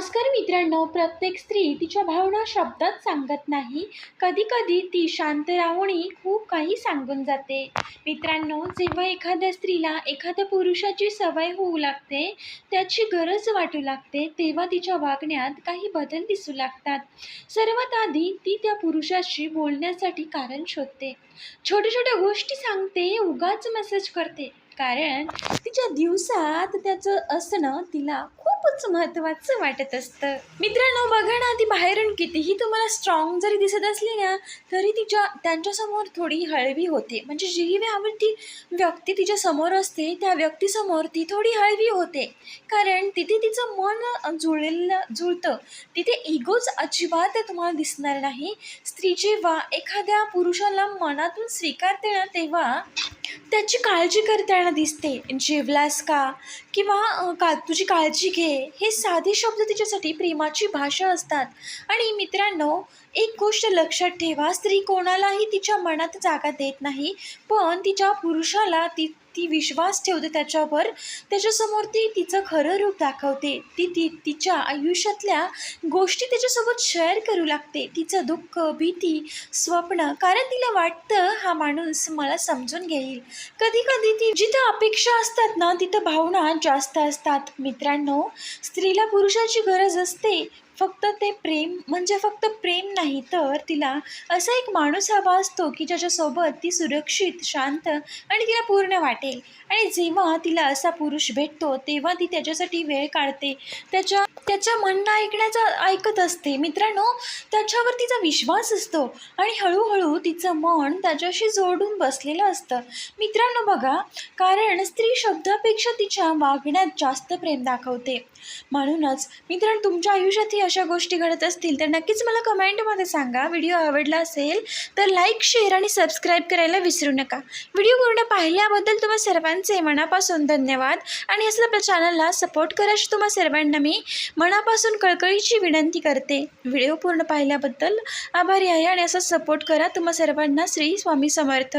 नमस्कार मित्रांनो, प्रत्येक स्त्री तिच्या भावना शब्दात सांगत नाही. कधी-कधी ती शांत राहूनही खूप काही सांगून जाते. मित्रांनो, जेव्हा एखाद्या स्त्रीला एखाद्या पुरुषाची सवय होऊ लागते, त्याची गरज वाटू लागते, तेव्हा तिच्या वागण्यात काही बदल दिसू लागतात. सर्वात आधी ती त्या पुरुषाशी बोलण्यासाठी कारण शोधते. छोट्या-छोट्या गोष्टी सांगते, उगाच मेसेज करते. कारण तिच्या दिवसात त्याचं असणं तिला खूपच महत्त्वाचं वाटत असतं. मित्रांनो, बघा ना, ती बाहेरून कितीही तुम्हाला स्ट्रॉंग जरी दिसत असली ना, तरी त्यांच्यासमोर थोडी हळवी होते. म्हणजे जी आवडती व्यक्ती तिच्या समोर असते, त्या व्यक्तीसमोर ती थोडी हळवी होते. कारण तिथे तिचं मन जुळतं. तिथे इगोच अजिबात तुम्हाला दिसणार नाही. स्त्री जेव्हा एखाद्या पुरुषाला मनातून स्वीकारते ना, तेव्हा त्याची काळजी करताना दिसते. जेवलास का? किंवा तुझी काळजी घे, हे साधे शब्द तिच्यासाठी प्रेमाची भाषा असतात. आणि मित्रांनो, एक गोष्ट लक्षात ठेवा, स्त्री कोणालाही तिच्या मनात जागा देत नाही, पण तिच्या पुरुषाला ती विश्वास ठेवते त्याच्यावर. त्याच्यासमोर ती तिचं खरं रूप दाखवते. ती तिच्या आयुष्यातल्या गोष्टी त्याच्यासोबत शेअर करू लागते, तिचं दुःख, भीती, स्वप्न. कारण तिला वाटतं हा माणूस मला समजून घेईल. कधी कधी ती जिथं अपेक्षा असतात ना, तिथं भावना जास्त असतात. मित्रांनो, स्त्रीला पुरुषाची गरज असते. फक्त फक्त प्रेम नाही, तर तिला असा एक माणूस हवा असतो की ज्याच्यासोबत ती सुरक्षित, शांत आणि तिला पूर्ण वाटेल. आणि जेव्हा तिला असा पुरुष भेटतो, तेव्हा ती त्याच्यासाठी वेळ काढते, त्याच्या म्हणणं ऐकत असते. मित्रांनो, त्याच्यावर तिचा विश्वास असतो आणि हळूहळू तिचं मन त्याच्याशी जोडून बसलेलं असतं. मित्रांनो बघा, कारण स्त्री शब्दापेक्षा तिच्या वागण्यात जास्त प्रेम दाखवते. म्हणूनच मित्रांनो, तुमच्या आयुष्यातही अशा गोष्टी घडत असतील तर नक्कीच मला कमेंटमध्ये सांगा. व्हिडिओ आवडला असेल तर लाईक, शेअर आणि सबस्क्राईब करायला विसरू नका. व्हिडिओ पूर्ण पाहिल्याबद्दल तुम्हा सर्वांचे मनापासून धन्यवाद. आणि असं आपल्या चॅनलला सपोर्ट करायची तुम्हा सर्वांना मी मनापासून कळकळीची विनंती करते. व्हिडिओ पूर्ण पाहिल्याबद्दल आभारी आहे आणि असं सपोर्ट करा. तुम्हा सर्वांना श्री स्वामी समर्थ.